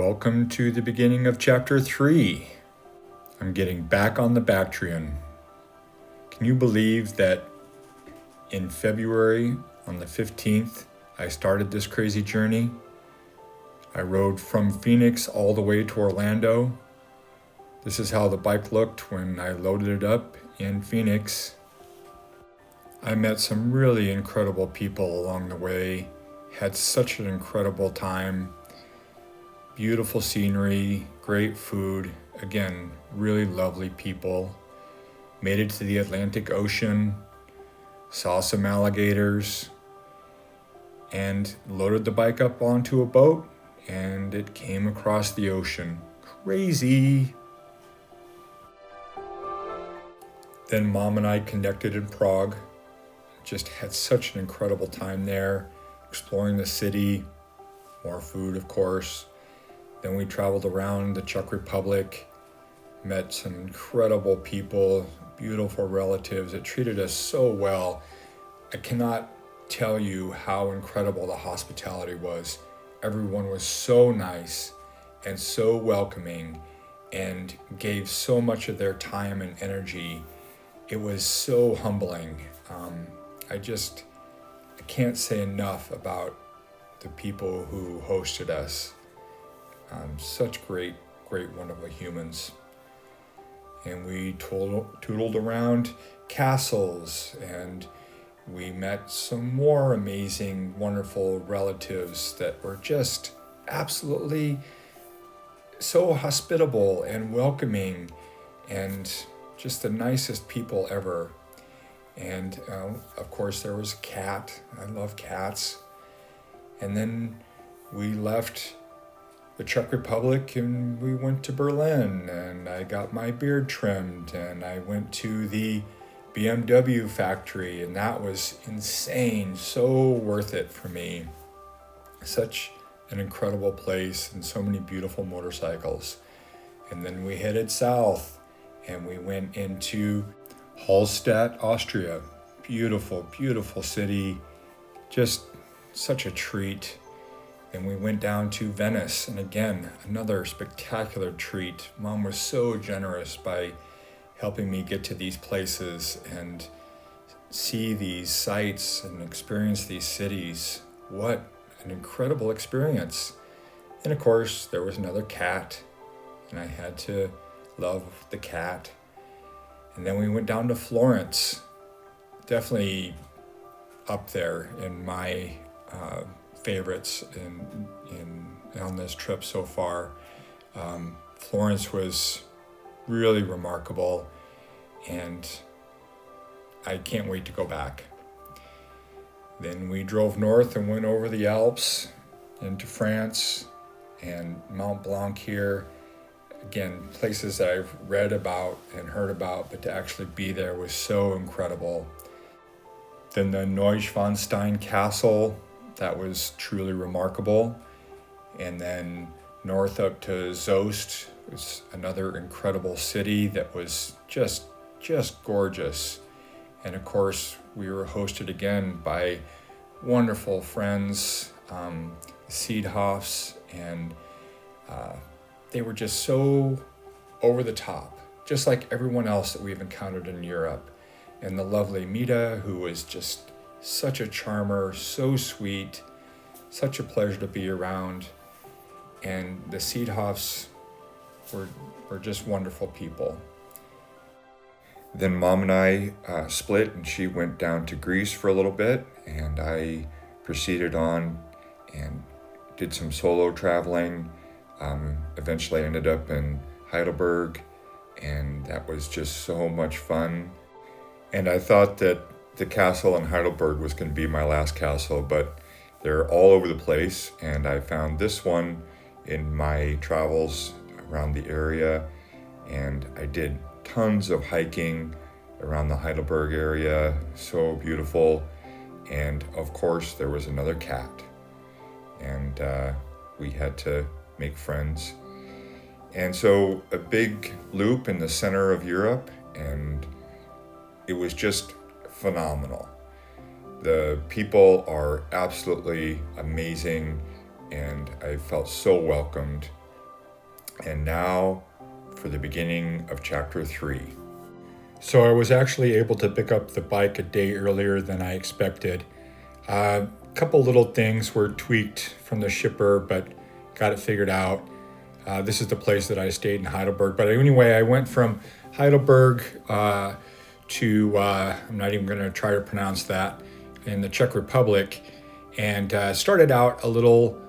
Welcome to the beginning of chapter 3. I'm getting back on the Bactrian. Can you believe that in February, on the 15th, I started this crazy journey? I rode from Phoenix all the way to Orlando. This is how the bike looked when I loaded it up in Phoenix. I met some really incredible people along the way, had such an incredible time. Beautiful scenery, great food, again, really lovely people. Made it to the Atlantic Ocean, saw some alligators, and loaded the bike up onto a boat, and it came across the ocean. Crazy! Then Mom and I connected in Prague. Just had such an incredible time there, exploring the city, more food, of course. Then we traveled around the Czech Republic, met some incredible people, beautiful relatives that treated us so well. I cannot tell you how incredible the hospitality was. Everyone was so nice and so welcoming and gave so much of their time and energy. It was so humbling. I can't say enough about the people who hosted us. Such great, wonderful humans. And we tootled around castles, and we met some more amazing, wonderful relatives that were just absolutely so hospitable and welcoming and just the nicest people ever. And of course there was a cat. I love cats. And then we left the Czech Republic and we went to Berlin, and I got my beard trimmed, and I went to the BMW factory, and that was insane, so worth it for me. Such an incredible place and so many beautiful motorcycles. And then we headed south and we went into Hallstatt, Austria. Beautiful, beautiful city, just such a treat. Then we went down to Venice, and again, another spectacular treat. Mom was so generous by helping me get to these places and see these sights and experience these cities. What an incredible experience. And of course, there was another cat, and I had to love the cat. And then we went down to Florence. Definitely up there in my favorites on this trip so far. Florence was really remarkable, and I can't wait to go back. Then we drove north and went over the Alps into France and Mont Blanc here. Again, places that I've read about and heard about, but to actually be there was so incredible. Then the Neuschwanstein Castle, that was truly remarkable. And then north up to Soest was another incredible city that was just gorgeous. And of course, we were hosted again by wonderful friends, Seedhoffs, and they were just so over the top, just like everyone else that we've encountered in Europe. And the lovely Mita, who was just such a charmer, so sweet, such a pleasure to be around. And the Seedhoffs were just wonderful people. Then Mom and I split, and she went down to Greece for a little bit, and I proceeded on and did some solo traveling. Eventually ended up in Heidelberg, and that was just so much fun. And I thought that the castle in Heidelberg was going to be my last castle, but they're all over the place, and I found this one in my travels around the area, and I did tons of hiking around the Heidelberg area, so beautiful. And of course there was another cat, and we had to make friends. And so a big loop in the center of Europe, and it was just phenomenal. The people are absolutely amazing, and I felt so welcomed. And now for the beginning of chapter 3. So I was actually able to pick up the bike a day earlier than I expected. A couple little things were tweaked from the shipper, but got it figured out. This is the place that I stayed in Heidelberg. But anyway, I went from Heidelberg to, I'm not even going to try to pronounce that, in the Czech Republic, and started out a little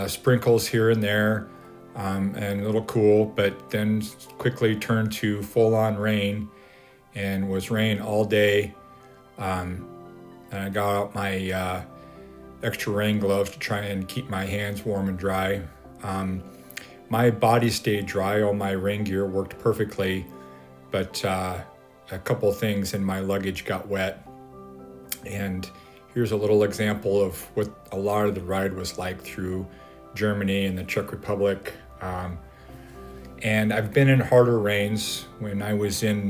sprinkles here and there, and a little cool, but then quickly turned to full-on rain, and was rain all day. And I got out my extra rain gloves to try and keep my hands warm and dry. My body stayed dry, all my rain gear worked perfectly, but a couple things in my luggage got wet. And here's a little example of what a lot of the ride was like through Germany and the Czech Republic. And I've been in harder rains. When I was in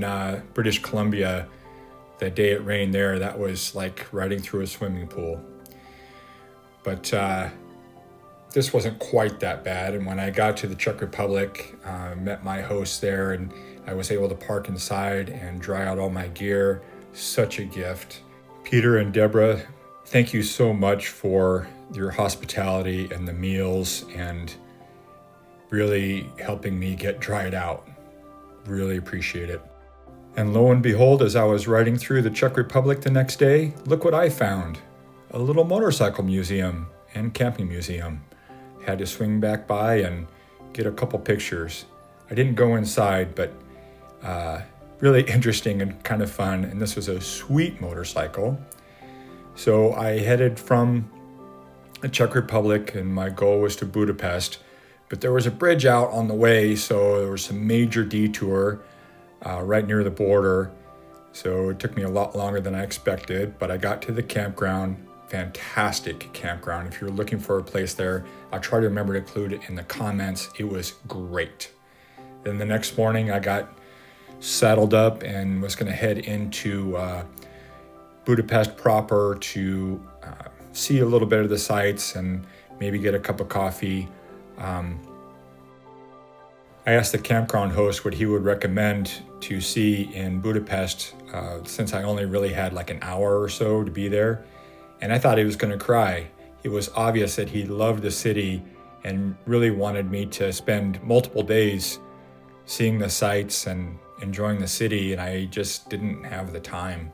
British Columbia, the day it rained there, that was like riding through a swimming pool. But this wasn't quite that bad. And when I got to the Czech Republic, met my host there, and I was able to park inside and dry out all my gear. Such a gift. Peter and Deborah, thank you so much for your hospitality and the meals and really helping me get dried out. Really appreciate it. And lo and behold, as I was riding through the Czech Republic the next day, look what I found. A little motorcycle museum and camping museum. Had to swing back by and get a couple pictures. I didn't go inside, but really interesting and kind of fun. And this was a sweet motorcycle. So I headed from the Czech Republic, and my goal was to Budapest. But there was a bridge out on the way, so there was some major detour right near the border. So it took me a lot longer than I expected, but I got to the campground. Fantastic campground. If you're looking for a place there, I'll try to remember to include it in the comments. It was great. Then the next morning I got saddled up and was going to head into Budapest proper to see a little bit of the sights and maybe get a cup of coffee. I asked the campground host what he would recommend to see in Budapest, since I only really had like an hour or so to be there. And I thought he was going to cry. It was obvious that he loved the city and really wanted me to spend multiple days seeing the sights and enjoying the city, and I just didn't have the time.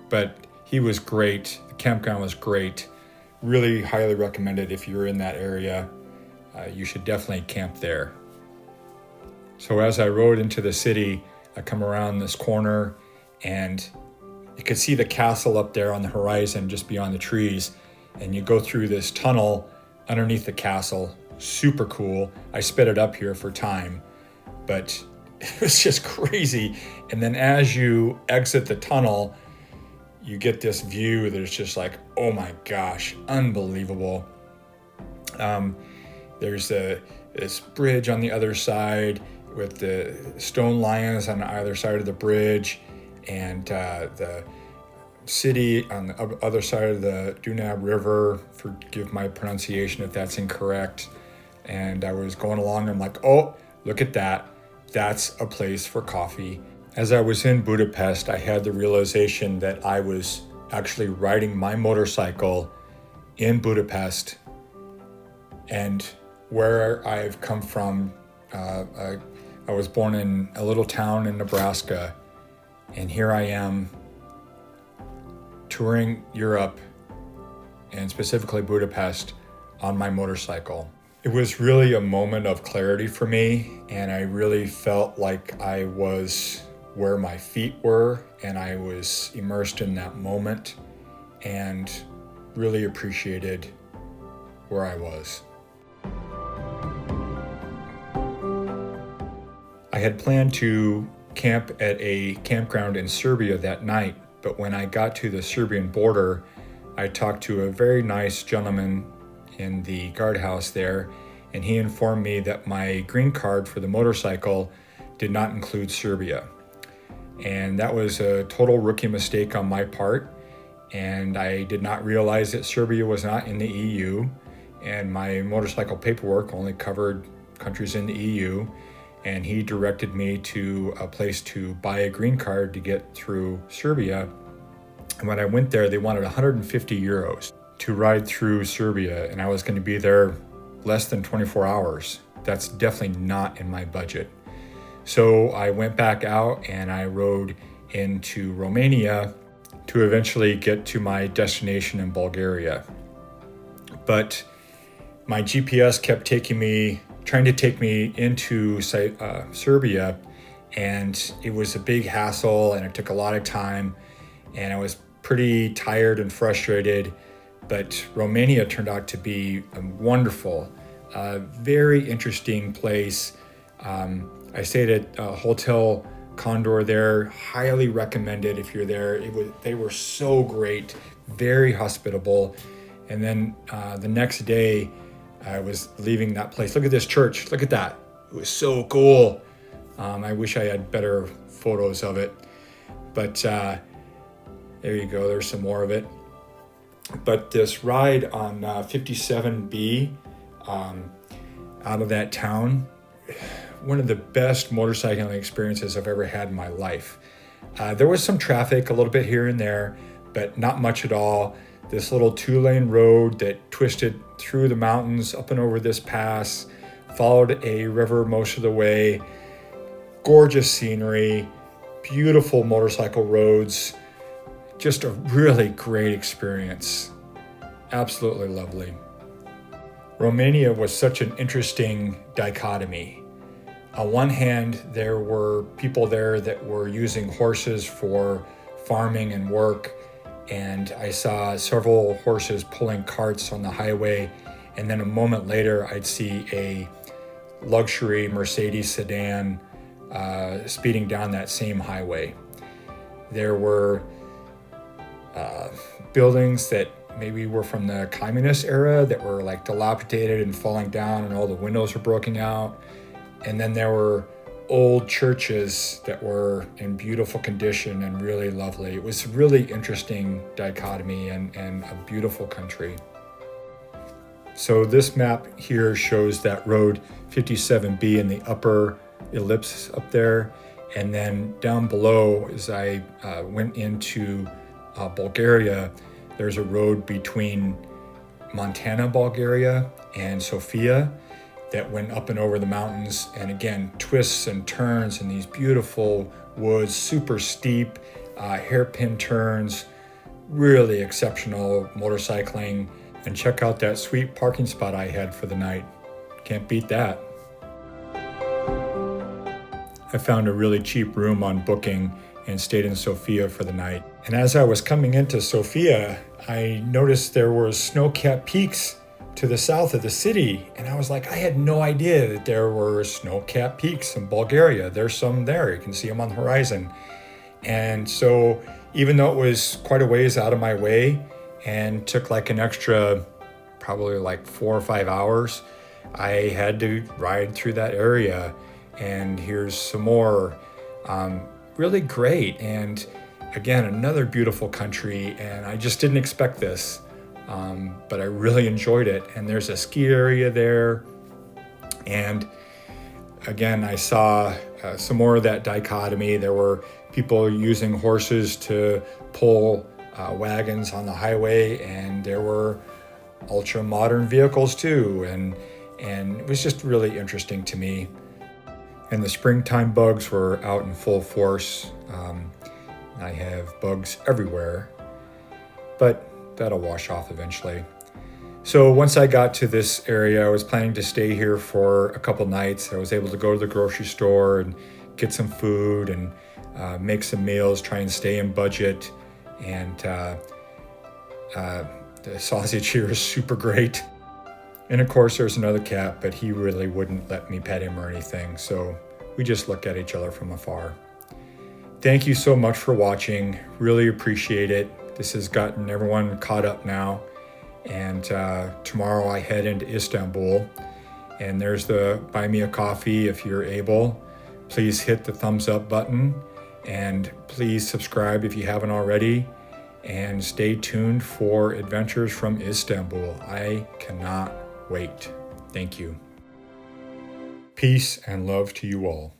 But he was great. The campground was great. Really highly recommended if you're in that area. You should definitely camp there. So as I rode into the city, I come around this corner and you could see the castle up there on the horizon just beyond the trees. And you go through this tunnel underneath the castle. Super cool. I sped it up here for time, but it was just crazy. And then as you exit the tunnel, you get this view that is just like, oh my gosh, unbelievable. There's this bridge on the other side with the stone lions on either side of the bridge, and the city on the other side of the Dunab River. Forgive my pronunciation if that's incorrect. And I was going along, I'm like, oh, look at that. That's a place for coffee. As I was in Budapest, I had the realization that I was actually riding my motorcycle in Budapest, and where I've come from, I was born in a little town in Nebraska, and here I am touring Europe, and specifically Budapest, on my motorcycle. It was really a moment of clarity for me, and I really felt like I was where my feet were, and I was immersed in that moment, and really appreciated where I was. I had planned to camp at a campground in Serbia that night, but when I got to the Serbian border, I talked to a very nice gentleman in the guardhouse there, and he informed me that my green card for the motorcycle did not include Serbia. And that was a total rookie mistake on my part, and I did not realize that Serbia was not in the EU, and my motorcycle paperwork only covered countries in the EU, and he directed me to a place to buy a green card to get through Serbia. And when I went there, they wanted 150 euros to ride through Serbia, and I was going to be there less than 24 hours. That's definitely not in my budget. So I went back out and I rode into Romania to eventually get to my destination in Bulgaria. But my GPS kept trying to take me into Serbia, and it was a big hassle and it took a lot of time, and I was pretty tired and frustrated. But Romania turned out to be a wonderful, very interesting place. I stayed at Hotel Condor there, highly recommended if you're there. They were so great, very hospitable. And then the next day I was leaving that place. Look at this church, look at that. It was so cool. I wish I had better photos of it, but there you go, there's some more of it. But this ride on 57B out of that town, one of the best motorcycling experiences I've ever had in my life. There was some traffic a little bit here and there, but not much at all. This little 2-lane road that twisted through the mountains up and over this pass, followed a river most of the way, gorgeous scenery, beautiful motorcycle roads, just a really great experience. Absolutely lovely. Romania was such an interesting dichotomy. On one hand, there were people there that were using horses for farming and work, and I saw several horses pulling carts on the highway, and then a moment later I'd see a luxury Mercedes sedan speeding down that same highway. There were buildings that maybe were from the communist era that were like dilapidated and falling down, and all the windows were broken out. And then there were old churches that were in beautiful condition and really lovely. It was a really interesting dichotomy and a beautiful country. So this map here shows that road 57B in the upper ellipse up there. And then down below, as I went into Bulgaria, there's a road between Montana, Bulgaria, and Sofia that went up and over the mountains, and again, twists and turns in these beautiful woods, super steep, hairpin turns, really exceptional motorcycling. And check out that sweet parking spot I had for the night. Can't beat that. I found a really cheap room on Booking and stayed in Sofia for the night. And as I was coming into Sofia, I noticed there were snow-capped peaks to the south of the city. And I was like, I had no idea that there were snow-capped peaks in Bulgaria. There's some there, you can see them on the horizon. And so even though it was quite a ways out of my way and took like an extra, probably like 4 or 5 hours, I had to ride through that area. And here's some more. Really great. And again, another beautiful country. And I just didn't expect this. But I really enjoyed it. And there's a ski area there. And again, I saw some more of that dichotomy. There were people using horses to pull wagons on the highway, and there were ultra modern vehicles too. And it was just really interesting to me. And the springtime bugs were out in full force. I have bugs everywhere, but that'll wash off eventually. So once I got to this area, I was planning to stay here for a couple nights. I was able to go to the grocery store and get some food and make some meals, try and stay in budget. And the sausage here is super great. And of course, there's another cat, but he really wouldn't let me pet him or anything. So we just look at each other from afar. Thank you so much for watching. Really appreciate it. This has gotten everyone caught up now. And tomorrow I head into Istanbul. And there's the Buy Me a Coffee if you're able. Please hit the thumbs up button. And please subscribe if you haven't already. And stay tuned for adventures from Istanbul. I cannot wait. Thank you. Peace and love to you all.